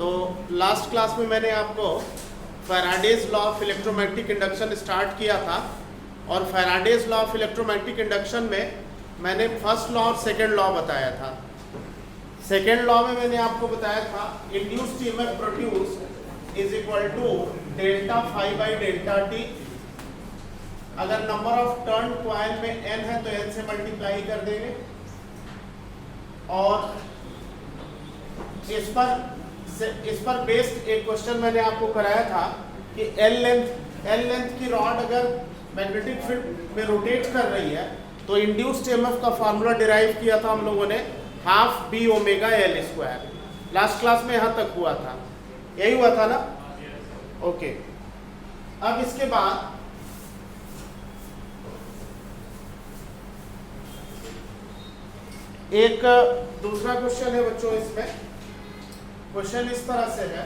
तो last class में मैंने आपको Faraday's law of electromagnetic induction start किया था, और Faraday's law of electromagnetic induction में मैंने फर्स्ट लॉ और सेकेंड लॉ बताया था। सेकेंड लॉ में मैंने आपको बताया था induced EMF produce is equal to delta phi by delta T. अगर नंबर ऑफ टर्न कॉइल में n है तो n से मल्टीप्लाई कर देंगे, और इस पर बेस्ड एक क्वेश्चन मैंने आपको कराया था कि L लेंथ की रॉड अगर मैग्नेटिक फील्ड में रोटेट कर रही है तो इंड्यूस्ड ईएमएफ का फार्मूला डिराइव किया था हम लोगों ने half B omega L square. Last class में यहां तक हुआ था, यही हुआ था ना? ओके, अब इसके बाद एक दूसरा क्वेश्चन है बच्चों। इसमें क्वेश्चन इस तरह से है,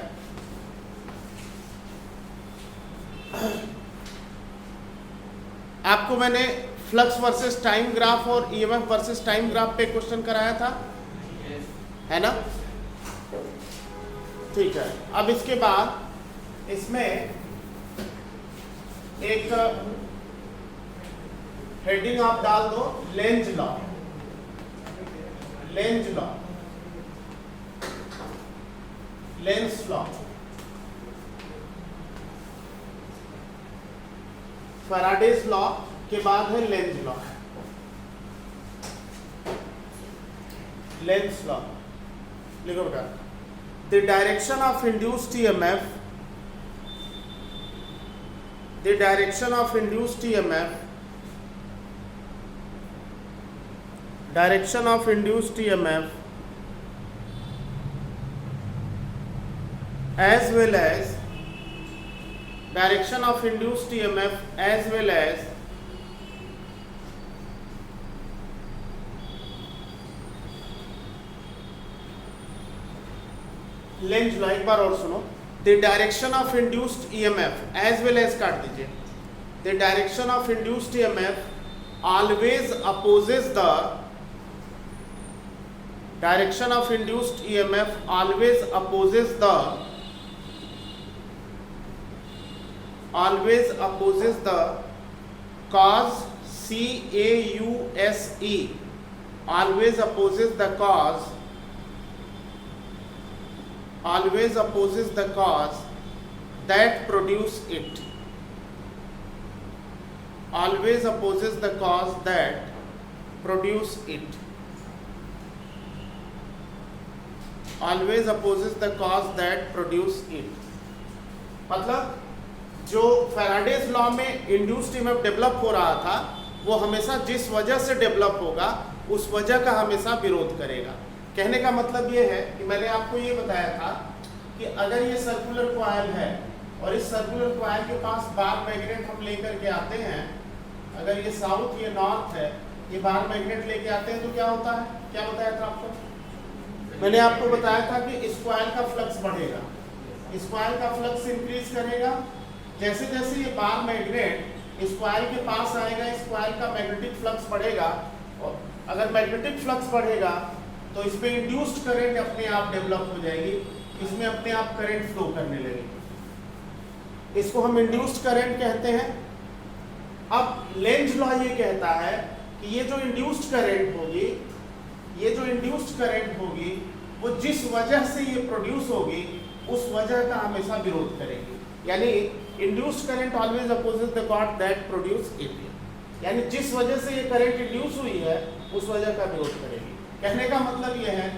आपको मैंने फ्लक्स वर्सेस टाइम ग्राफ और ईएमएफ वर्सेस टाइम ग्राफ पे क्वेश्चन कराया था, है ना? ठीक है। अब इसके बाद इसमें एक हेडिंग आप डाल दो, Lenz law. Lenz law, Lenz law, Faraday's law के बाद है लेंज लॉ। लेंज लॉ लिखो बेटा। The direction of induced EMF, the direction of induced EMF, direction of induced EMF as well as direction of induced EMF as well as Lenz law. एक बार और सुनो, the direction of induced EMF as well as काट दीजिए, the direction of induced EMF always opposes the direction of induced EMF always opposes the cause CAUSE, always opposes the cause, always opposes the cause that produce it, always opposes the cause that produce it, always opposes the cause that produce it। मतलब जो Faraday's law में induced EMF develop हो रहा था वो हमेशा जिस वजह से डेवलप होगा उस वजह का हमेशा विरोध करेगा। कहने का मतलब ये है कि मैंने आपको ये बताया था कि अगर ये सर्कुलर कॉइल है और इस सर्कुलर कॉइल के पास बार मैग्नेट हम लेकर के आते हैं, अगर ये साउथ ये नॉर्थ है, ये बार मैग्नेट लेके आते हैं तो क्या होता है? क्या बताया था आपको? मैंने आपको बताया था कि इस कॉइल का फ्लक्स बढ़ेगा, इस कॉइल का फ्लक्स इंक्रीज करेगा। जैसे जैसे ये बार मैग्नेट इस कॉइल के पास आएगा, इस कॉइल का मैग्नेटिक फ्लक्स बढ़ेगा, और अगर मैग्नेटिक फ्लक्स बढ़ेगा तो इसमें इंड्यूस्ड करंट अपने आप डेवलप हो जाएगी, इसमें अपने आप करंट फ्लो करने लगेगी। इसको हम इंड्यूस्ड करंट कहते हैं। अब लेंज लॉ ये कहता है कि ये जो इंड्यूस्ड करंट होगी, ये जो इंड्यूस्ड करंट होगी वो जिस वजह से ये प्रोड्यूस होगी उस वजह का हमेशा विरोध करेगी। यानी induced current always opposes the cause that produce it, यानी जिस वजह से ये करंट इंड्यूस हुई है उस वजह का विरोध करेगी। कहने का मतलब ये है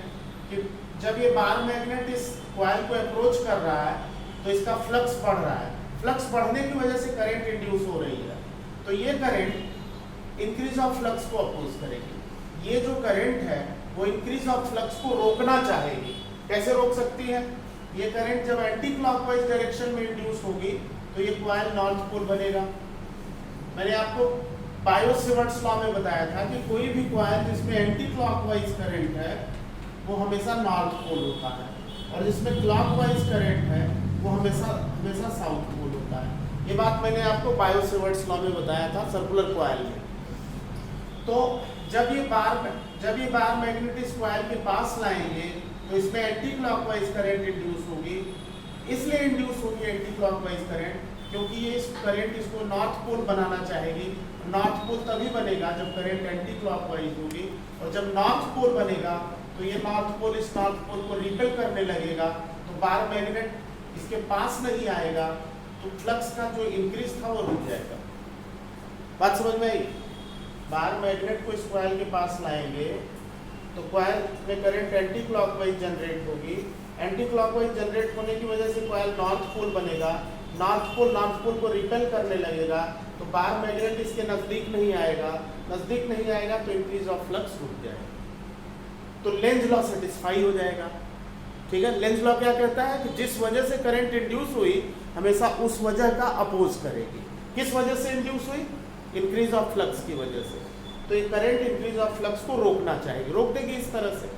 कि जब ये बार मैग्नेट इस कॉइल को अप्रोच कर रहा है तो इसका फ्लक्स बढ़ रहा है, फ्लक्स बढ़ने की वजह से करंट इंड्यूस हो रही है, तो ये करंट इंक्रीज ऑफ फ्लक्स को अपोज करेगी। ये जो करंट है वो इंक्रीज ऑफ फ्लक्स को रोकना चाहेगी। कैसे रोक सकती है? ये करंट जब एंटी क्लॉकवाइज डायरेक्शन में इंड्यूस होगी तो ये कॉइल नॉर्थ पोल बनेगा। मैंने आपको बायो-सेवर्ट्स लॉ में बताया था कि कोई भी कॉइल जिसमें एंटी क्लॉकवाइज करंट है वो हमेशा नॉर्थ पोल होता है, और जिसमें क्लॉकवाइज करंट है वो हमेशा साउथ पोल होता है। ये बात मैंने आपको बायो-सेवर्ट्स लॉ में बताया था सर्कुलर कॉइल में। तो जब ये बार मैग्नेट इस कॉइल के पास लाएंगे तो इसमें एंटी क्लॉकवाइज करंट इंड्यूस होगी। इसलिए इंड्यूस होगी एंटी क्लॉकवाइज करंट क्योंकि ये इस करंट इसको नॉर्थ पोल बनाना चाहेगी। नॉर्थ पोल तभी बनेगा जब करंट एंटी क्लॉकवाइज होगी, और जब नॉर्थ पोल बनेगा तो ये नॉर्थ पोल इस नॉर्थ पोल को रिपेल करने लगेगा, तो बार मैग्नेट इसके पास नहीं आएगा, तो फ्लक्स का जो इंक्रीज था वो रुक जाएगा। बात समझ में आई? बार मैग्नेट को इस कॉइल के पास लाएंगे तो कॉइल में करंट एंटी क्लॉकवाइज जनरेट होगी। एंटी क्लॉकवाइज जनरेट होने की वजह से कॉइल नॉर्थ पोल बनेगा, नॉर्थ पोल को रिपेल करने लगेगा, तो बार मैग्नेट इसके नजदीक नहीं आएगा, नजदीक नहीं आएगा तो इंक्रीज ऑफ फ्लक्स रुक जाएगा, तो लेंज लॉ सेटिस्फाई हो जाएगा। ठीक है, लेंज लॉ क्या कहता है कि जिस वजह से करंट इंड्यूस हुई हमेशा उस वजह का अपोज करेगी। किस वजह से इंड्यूस हुई? इंक्रीज ऑफ फ्लक्स की वजह से। तो ये करंट इंक्रीज ऑफ फ्लक्स को रोकना चाहेगी, रोक देगी इस तरह से।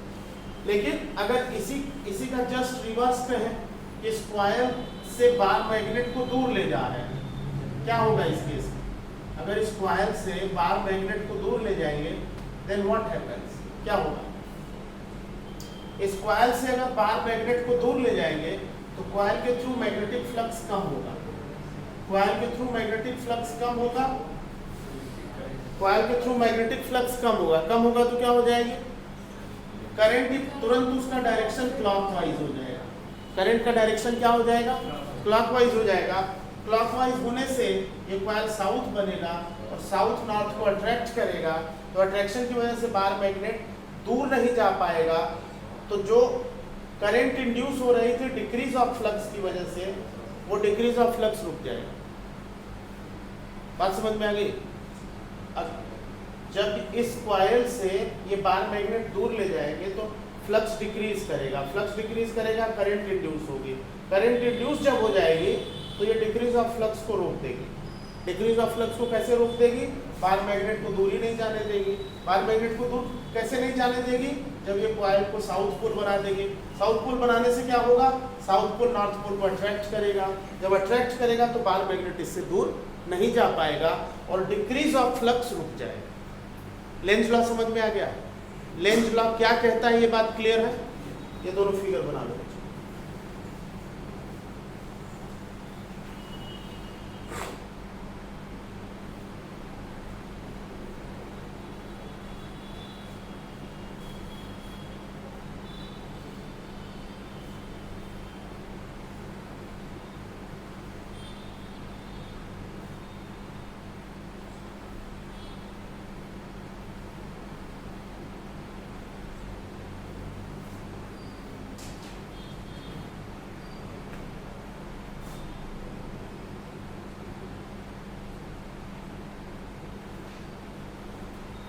लेकिन अगर इसी का जस्ट रिवर्स कहें कि इस कॉइल से बार मैग्नेट को दूर ले जा रहे हैं, क्या होगा इस केस में? अगर इस कॉइल से बार मैग्नेट को दूर ले जाएंगे देन व्हाट हैपेंस, क्या होगा? इस कॉइल से अगर बार मैग्नेट को दूर ले जाएंगे तो कॉइल के थ्रू मैग्नेटिक फ्लक्स कम होगा। कॉइल के थ्रू मैग्नेटिक फ्लक्स कम होगा, कॉइल के थ्रू मैग्नेटिक फ्लक्स कम होगा। कम होगा तो क्या हो जाएगी? करंट तुरंत उसका डायरेक्शन क्लॉकवाइज हो जाएगा। करंट का डायरेक्शन क्या हो जाएगा? क्लॉकवाइज हो जाएगा। क्लॉकवाइज होने से ये कॉइल साउथ बनेगा और साउथ नॉर्थ को अट्रैक्ट करेगा, तो अट्रैक्शन की वजह से बार मैग्नेट दूर नहीं जा पाएगा, तो जो करंट इंड्यूस हो रही थी डिक्रीज ऑफ फ्लक्स की वजह से, वो डिक्रीज ऑफ फ्लक्स रुक जाएगा। बात समझ में आ गई? जब इस कॉइल से ये बार मैग्नेट दूर ले जाएंगे तो फ्लक्स डिक्रीज करेगा, फ्लक्स डिक्रीज करेगा, करंट इंड्यूस होगी। करंट इंड्यूस जब हो जाएगी तो ये डिक्रीज ऑफ फ्लक्स को रोक देगी। डिक्रीज ऑफ फ्लक्स को कैसे रोक देगी? बार मैग्नेट को दूर ही नहीं जाने देगी। बार मैग्नेट को दूर कैसे नहीं जाने देगी? जब ये कॉइल को साउथ पोल बना देगी। साउथ पोल बनाने से क्या होगा? साउथ पोल नॉर्थ पोल को अट्रैक्ट करेगा। जब अट्रैक्ट करेगा तो बार मैग्नेट इससे दूर नहीं जा पाएगा और डिक्रीज ऑफ फ्लक्स रुक जाएगा। लेंज लॉ समझ में आ गया? लेंज लॉ क्या कहता है, ये बात क्लियर है? ये दोनों फिगर बना लो।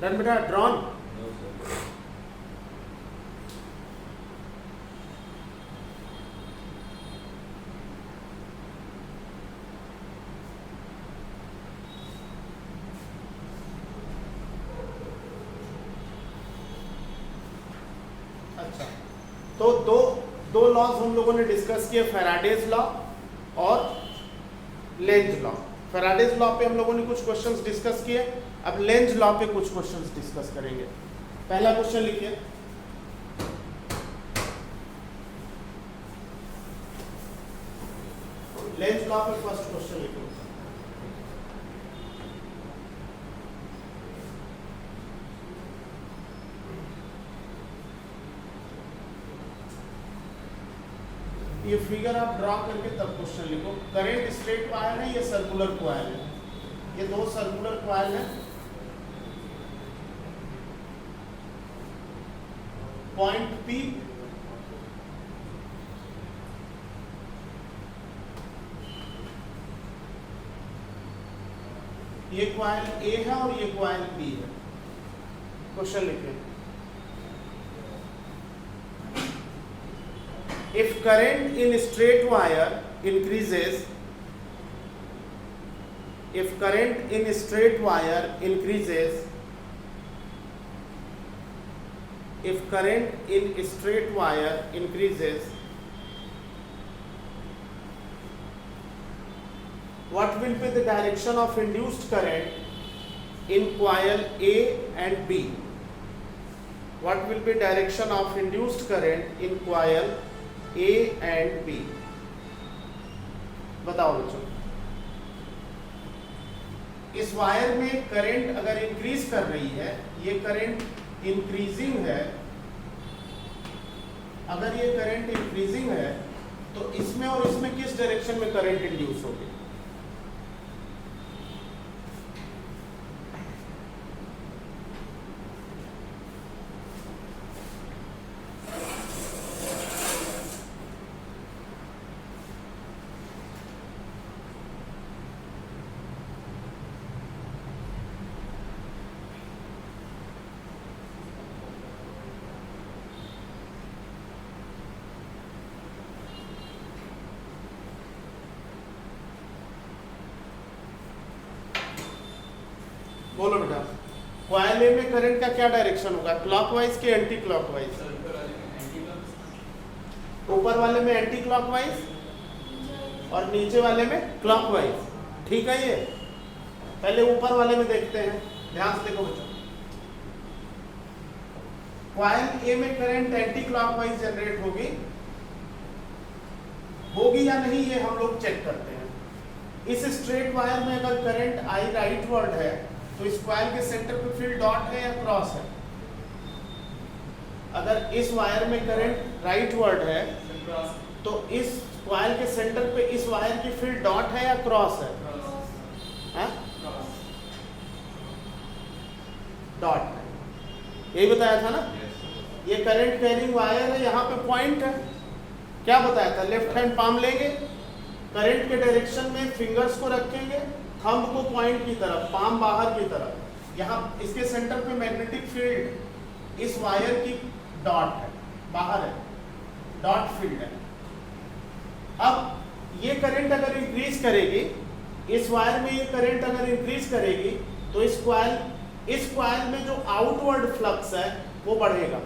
डन बेटा, ड्रॉन। अच्छा, तो दो लॉज हम लोगों ने डिस्कस किए, फैराडेज लॉ और लेंज लॉ। फैराडेज लॉ पे हम लोगों ने कुछ क्वेश्चंस डिस्कस किए, अब लेंज लॉ पे कुछ क्वेश्चंस डिस्कस करेंगे। पहला क्वेश्चन लिखिए, लेंज लॉ पे फर्स्ट क्वेश्चन लिखिए। ये फिगर आप ड्रॉ करके तब क्वेश्चन लिखो। करंट स्ट्रेट वायर है, ये सर्कुलर कॉइल है, ये दो सर्कुलर कॉइल है। पॉइंट P ये कॉइल A है और ये कॉइल B है। क्वेश्चन लिखिए, if current in straight wire increases, if current in straight wire increases, if current in straight wire increases, what will be the direction of induced current in coil A and B? what will be direction of induced current in coil A and B? बताओ बच्चों। इस wire में current अगर increase कर रही है, ये current increasing है, अगर ये करंट इंक्रीजिंग है तो इसमें और इसमें किस डायरेक्शन में करंट इंड्यूस होगी? बोलो बेटा, कॉइल ए में करंट का क्या डायरेक्शन होगा, क्लॉकवाइज के एंटी क्लॉकवाइज? ऊपर वाले में एंटी क्लॉकवाइज और नीचे वाले में क्लॉकवाइज। ठीक है, ये पहले ऊपर वाले में देखते हैं, ध्यान से देखो बच्चों। कॉइल ए में करंट एंटी क्लॉकवाइज जनरेट होगी या नहीं, ये हम लोग चेक करते हैं। इस स्ट्रेट वायर में अगर करंट आई राइटवर्ड है तो इस कॉइल के सेंटर पे फील्ड डॉट है या क्रॉस है? अगर इस वायर में करंट राइटवर्ड है तो इस कॉइल के सेंटर पे इस वायर की फील्ड डॉट है या क्रॉस है? डॉट है, यही बताया था ना। ये करंट कैरिंग वायर है, यहाँ पे पॉइंट है, क्या बताया था? लेफ्ट हैंड पाम लेंगे, करंट के डायरेक्शन में फिंगर्स को रखेंगे, थंब को पॉइंट की तरफ, पाम बाहर की तरफ। यहाँ इसके सेंटर पे मैग्नेटिक फील्ड इस वायर की डॉट है, बाहर है, डॉट फील्ड है। अब ये करंट अगर इंक्रीज करेगी, इस वायर में ये करंट अगर इंक्रीज करेगी तो इस कॉइल में जो आउटवर्ड फ्लक्स है वो बढ़ेगा।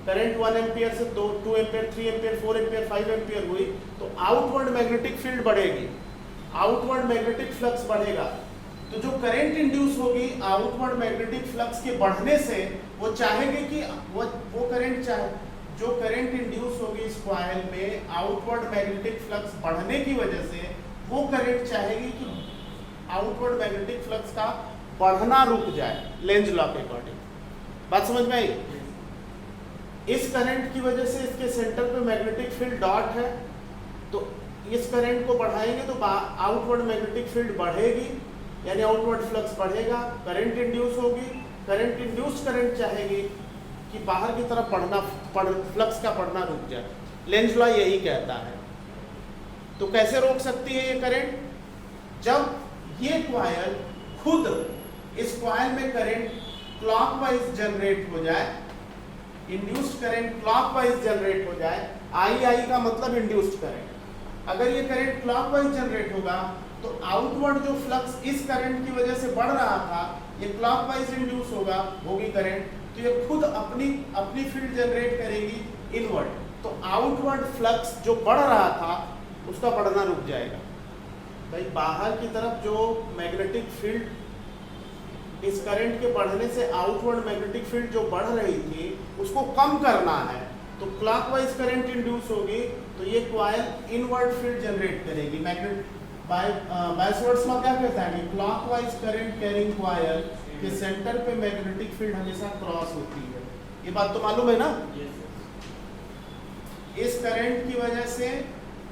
करंट 1 एम्पियर से 2 एम्पियर, 3 एम्पियर, 4 एम्पियर, 5 एम्पियर हुई तो आउटवर्ड मैग्नेटिक फील्ड बढ़ेगी, आउटवर्ड मैग्नेटिक फ्लक्स बढ़ेगा। तो जो करंट इंड्यूस होगी आउटवर्ड मैग्नेटिक फ्लक्स के बढ़ने से, वो चाहेगी कि वो करंट चाहे, जो करंट इंड्यूस होगी इस कॉइल में आउटवर्ड मैग्नेटिक फ्लक्स बढ़ने की वजह से, वो करंट चाहेगी कि आउटवर्ड मैग्नेटिक फ्लक्स का बढ़ना रुक जाए, लेंज लॉ के अकॉर्डिंग। बात समझ में आई? इस करंट की वजह से इसके सेंटर पे मैग्नेटिक फील्ड डॉट है, तो इस करंट को बढ़ाएंगे तो आउटवर्ड मैग्नेटिक फील्ड बढ़ेगी, यानी आउटवर्ड फ्लक्स बढ़ेगा, करंट इंड्यूस होगी। करंट इंड्यूस करंट चाहेगी कि बाहर की तरफ फ्लक्स का बढ़ना रुक जाए। लेंज लॉ यही कहता है। तो कैसे रोक सकती है ये करंट? जब ये कॉइल खुद, इस कॉइल में करंट क्लॉकवाइज जनरेट हो जाए, इंड्यूस्ड करंट क्लॉकवाइज जनरेट हो जाए, आई का मतलब इंड्यूस्ड करंट। अगर ये करंट क्लॉकवाइज जनरेट होगा तो आउटवर्ड जो फ्लक्स इस करंट की वजह से बढ़ रहा था, ये क्लॉकवाइज इंड्यूस होगी करंट, तो ये खुद अपनी फील्ड जनरेट करेगी इनवर्ड। तो आउटवर्ड फ्लक्स जो बढ़ रहा था उसका बढ़ना रुक जाएगा। भाई बाहर की तरफ जो मैग्नेटिक फील्ड इस करंट के बढ़ने से आउटवर्ड मैग्नेटिक फील्ड जो बढ़ रही थी उसको कम करना है, तो क्लॉकवाइज करंट इंड्यूस होगी, तो ये कॉइल इनवर्ड फील्ड जनरेट करेगी। मैग्नेट बायसवर्ड्स में क्या कहता है कि क्लॉकवाइज करंट कैरिंग कॉइल के सेंटर पे मैग्नेटिक फील्ड हमेशा क्रॉस होती है। ये बात तो मालूम है ना? इस करंट की वजह से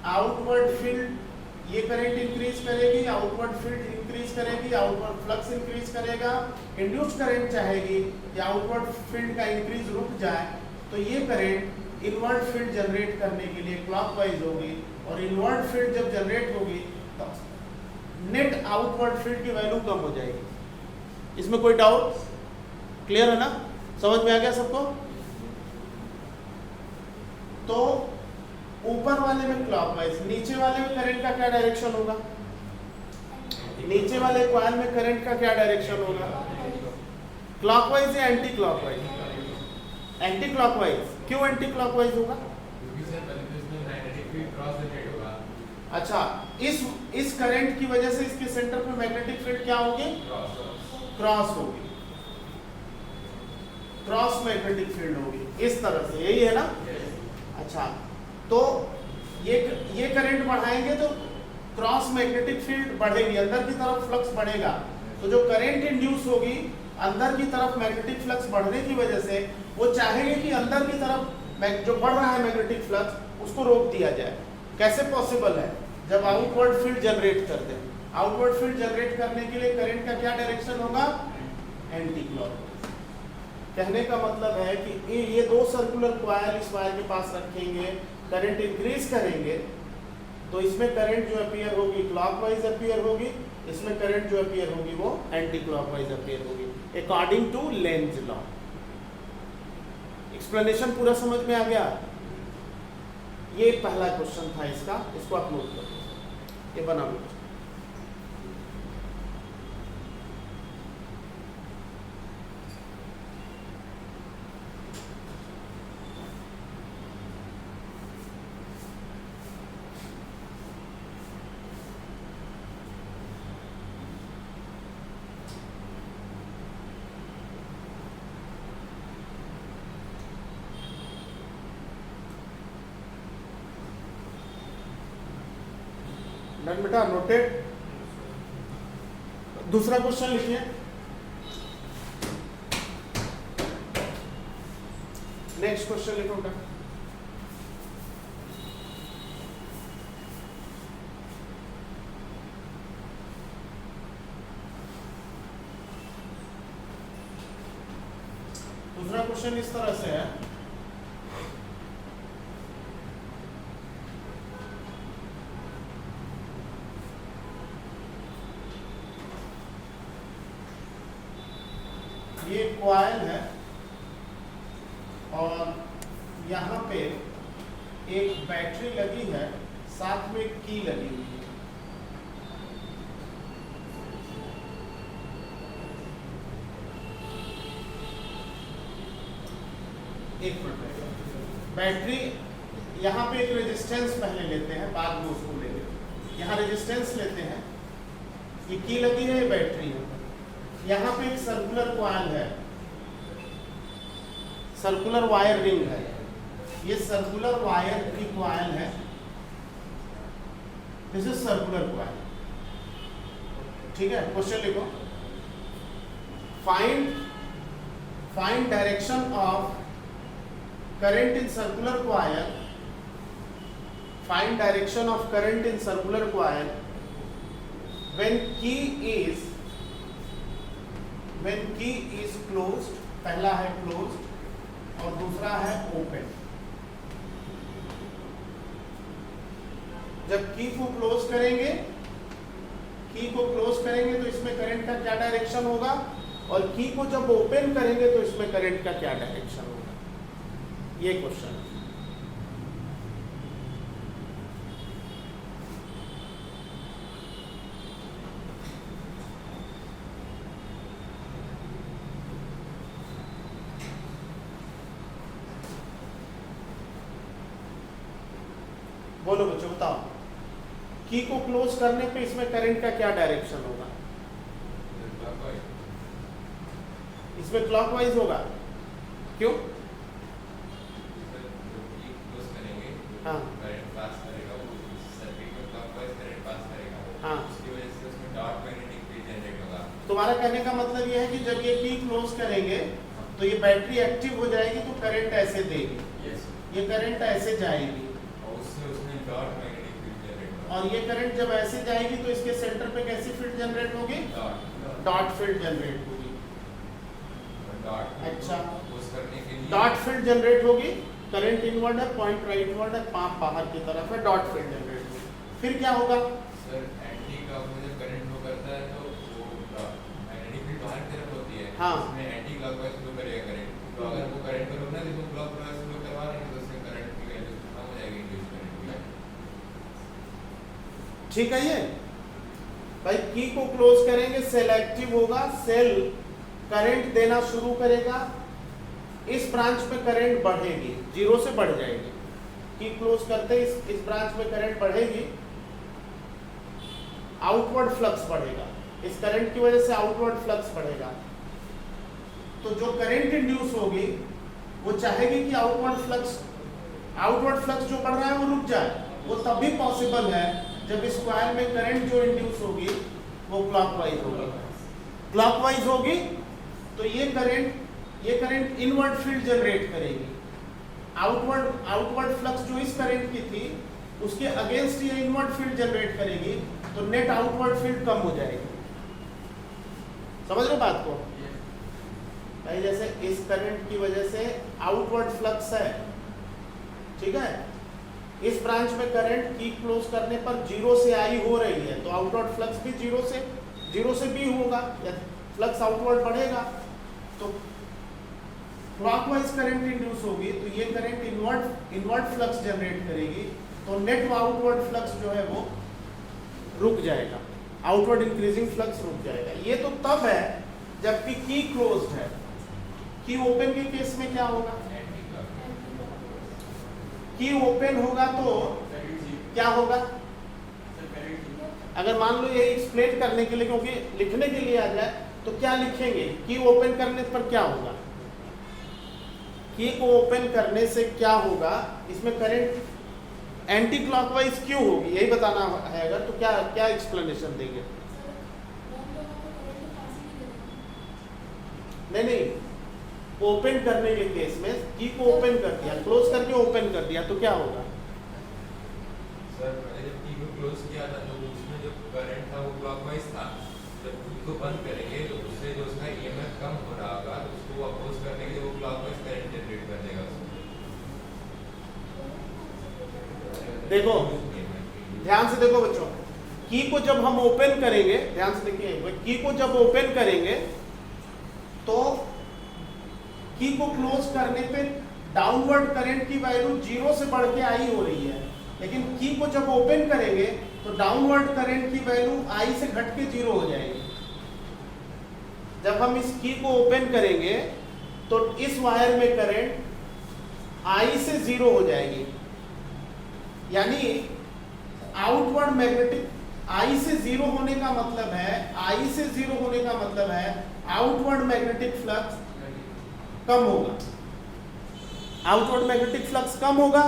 आउटवर्ड फील्ड, ये करंट इंक्रीज करेगी, आउटवर्ड फील्ड इंक्रीज करेगी, आउटवर्ड फ्लक्स इंक्रीज करेगा। इंड्यूस करंट चाहेगी कि आउटवर्ड फील्ड का इंक्रीज रुक जाए, तो ये करंट इनवर्ड फील्ड जनरेट करने के लिए क्लॉकवाइज होगी, और इनवर्ड फील्ड जब जनरेट होगी तो नेट आउटवर्ड फील्ड की वैल्यू कम हो जाएगी। इसमें कोई डाउट? क्लियर है ना? समझ में आ गया सबको? तो ऊपर वाले में क्लॉकवाइज, नीचे वाले में करंट का क्या डायरेक्शन होगा? नीचे वाले कॉइल में करंट का क्या डायरेक्शन होगा? क्लॉकवाइज या एंटी क्लॉकवाइज? Anti clockwise. क्यों एंटी क्लॉकवाइज होगा? अच्छा, इस करंट की वजह से इसके सेंटर पे मैग्नेटिक फील्ड क्या होगी? क्रॉस होगी। क्रॉस मैग्नेटिक फील्ड होगी इस तरह से, यही है ना? अच्छा, तो ये करंट बढ़ाएंगे तो क्रॉस मैग्नेटिक फील्ड बढ़ेगी, अंदर की तरफ फ्लक्स बढ़ेगा। तो जो करंट इंड्यूस होगी अंदर की तरफ मैग्नेटिक फ्लक्स बढ़ने की वजह से, वो चाहेंगे कि अंदर की तरफ जो बढ़ रहा है मैग्नेटिक फ्लक्स उसको रोक दिया जाए। कैसे पॉसिबल है? जब आउटवर्ड फील्ड जनरेट करते हैं, आउटवर्ड फील्ड जनरेट करने के लिए करंट का क्या डायरेक्शन होगा? Anti clockwise. कहने का मतलब है कि ये दो सर्कुलर कॉइल इस वायर के पास रखेंगे, करंट इंक्रीज करेंगे तो इसमें करंट जो अपीयर होगी क्लॉकवाइज अपीयर होगी, इसमें करंट जो अपीयर होगी वो एंटी क्लॉकवाइज अपीयर होगी, according to Lenz law. Explanation पूरा समझ में आ गया? ये पहला क्वेश्चन था इसका, इसको आप नोट करो, ये बना लो। डन बेटा, नोटेड। दूसरा क्वेश्चन लिखिए। नेक्स्ट क्वेश्चन लिखो बेटा। दूसरा क्वेश्चन इस तरह से है, ये कॉइल है और यहाँ पे एक बैटरी लगी है, साथ में एक की लगी हुई है। एक मिनट, बैटरी यहाँ पे एक रेजिस्टेंस पहले लेते हैं, बाद में उसको लेंगे। यहाँ रेजिस्टेंस लेते हैं, ये की लगी है, ये बैटरी है। यहाँ पे एक सर्कुलर कॉइल है, सर्कुलर वायर रिंग है, ये सर्कुलर वायर की कॉइल है, दिस इज सर्कुलर कॉइल। ठीक है, क्वेश्चन लिखो। Find direction of current in circular coil, find direction of current in circular coil when key is closed, पहला है closed और दूसरा है open। जब की को क्लोज करेंगे, तो इसमें करंट का क्या डायरेक्शन होगा, और की को जब ओपन करेंगे तो इसमें करंट का क्या डायरेक्शन होगा, ये क्वेश्चन है। बोलो बच्चों, बताओ, की को क्लोज करने पे इसमें करंट का क्या डायरेक्शन होगा? इसमें क्लॉकवाइज होगा। क्यों? हाँ करंट पास करेगा, वो सर्किट में क्लॉकवाइज करंट पास करेगा। हाँ, उसकी वजह से उसमें डॉट मैग्नेटिक फील्ड जनरेट होगा। तुम्हारा कहने का मतलब यह है कि जब ये की क्लोज करेंगे तो ये बैटरी एक्टिव हो जाएगी तो करंट ऐसे देगी, ये करंट ऐसे जाएगी उसमें डॉट मैग्नेटिक फील्ड जनरेट होगा। और ये करंट जब ऐसे जाएगी तो इसके सेंटर पे कैसी फील्ड जनरेट होगी? डॉट फील्ड जनरेट होगी। अच्छा, उस करने के लिए डॉट फील्ड जनरेट होगी, करंट इनवर्ड है, पॉइंट राइटवर्ड है, पांप बाहर की तरफ है, डॉट फील्ड जनरेट होगी। फिर क्या होगा? सर एंटी क्लॉकवाइज जब करंट फ्लो करता है तो वो मैग्नेटिक फील्ड बाहर की तरफ होती है। हाँ, उसमें एंटी क्लॉकवाइज फ्लो करेगा करंट। तो अगर वो करंट को रोकना है तो क्लॉकवाइज फ्लो करवा रहे हैं तो उससे करंट की वैल्यू कम हो जाएगी, इंड्यूस करंट की। ठीक है। ये भाई की को क्लोज करेंगे, सेल एक्टिव होगा, सेल करंट देना शुरू करेगा, इस ब्रांच पे करंट बढ़ेगी, 0 से बढ़ जाएगी। की क्लोज करते इस ब्रांच में करंट बढ़ेगी, आउटवर्ड फ्लक्स बढ़ेगा, इस करंट की वजह से आउटवर्ड फ्लक्स बढ़ेगा। तो जो करंट इंड्यूस होगी वो चाहेगी कि आउटवर्ड फ्लक्स जो बढ़ रहा है वो रुक जाए। वो तभी पॉसिबल है जब इस कॉइल में करंट जो इंड्यूस होगी वो क्लॉकवाइज होगी तो ये करंट इनवर्ड फील्ड जनरेट करेगी। आउटवर्ड फ्लक्स जो इस करंट की थी उसके अगेंस्ट ये इनवर्ड फील्ड जनरेट करेगी तो नेट आउटवर्ड फील्ड कम हो जाएगी। समझ रहे हो बात को? भाई जैसे इस करंट की वजह से आउटवर्ड फ्लक्स है, ठीक है, इस ब्रांच में करंट की क्लोज करने पर 0 से आई हो रही है तो आउटवर्ड फ्लक्स भी 0 से भी होगा या फ्लक्स आउटवर्ड बढ़ेगा तो क्लॉकवाइज करंट इंड्यूस होगी तो ये करंट इनवर्ड फ्लक्स जनरेट करेगी तो नेट आउटवर्ड फ्लक्स जो है वो रुक जाएगा, आउटवर्ड इंक्रीजिंग फ्लक्स रुक जाएगा। ये तो तब है जबकि की क्लोज्ड है। की ओपन के केस में क्या होगा? की ओपन होगा तो क्या होगा? अगर मान लो ये एक्सप्लेन करने के लिए, क्योंकि लिखने के लिए आ जाए तो क्या लिखेंगे? की ओपन करने पर क्या होगा? की को ओपन करने से क्या होगा? इसमें करंट एंटी क्लॉकवाइज क्यों होगी यही बताना है। अगर तो क्या एक्सप्लेनेशन देंगे? नहीं, ओपन करने के केस में की को ओपन कर दिया, क्लोज करके ओपन कर दिया तो क्या होगा? सर मैंने जब की को क्लोज किया था तो उसमें जो करंट था वो क्लॉकवाइज था। जब की को बंद करेंगे तो उससे जो उसका ईएमएफ कम हो रहा होगा तो उसको अपोज करने के लिए वो क्लॉकवाइज करंट जनरेट कर देगा उसमें। देखो ध्यान से देखो बच्चों, की को जब हम ओपन करेंगे, ध्यान से देखिए, की को जब ओपन करेंगे तो की को क्लोज करने पे डाउनवर्ड करंट की वैल्यू 0 से बढ़ के आई हो रही है, लेकिन की को जब ओपन करेंगे तो डाउनवर्ड करंट की वैल्यू आई से घट के 0 हो जाएगी। जब हम इस की को ओपन करेंगे तो इस वायर में करंट आई से 0 हो जाएगी, यानी आउटवर्ड मैग्नेटिक आई से 0 होने का मतलब है, आई से 0 होने का मतलब है आउटवर्ड मैग्नेटिक फ्लक्स कम होगा। आउटवर्ड मैग्नेटिक फ्लक्स कम होगा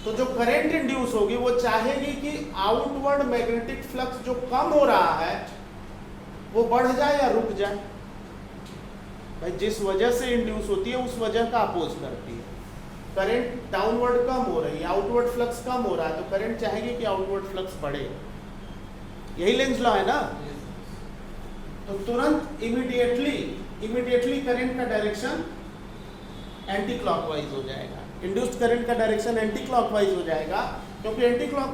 तो जो करंट इंड्यूस होगी वो चाहेगी कि आउटवर्ड मैग्नेटिक फ्लक्स जो कम हो रहा है वो बढ़ जाए या रुक जाए। भाई जिस वजह से इंड्यूस होती है उस वजह का अपोज करती है। करंट डाउनवर्ड कम हो रही है, आउटवर्ड फ्लक्स कम हो रहा है तो करंट चाहेगी कि आउटवर्ड फ्लक्स बढ़े। यही लेंज लॉ है ना? तो तुरंत इमीडिएटली करंट का डायरेक्शन एंटी क्लॉकवाइज हो जाएगा, इंड्यूस्ड करंट का डायरेक्शन एंटी क्लॉकवाइज हो जाएगा, क्योंकि एंटी क्लॉकवाइज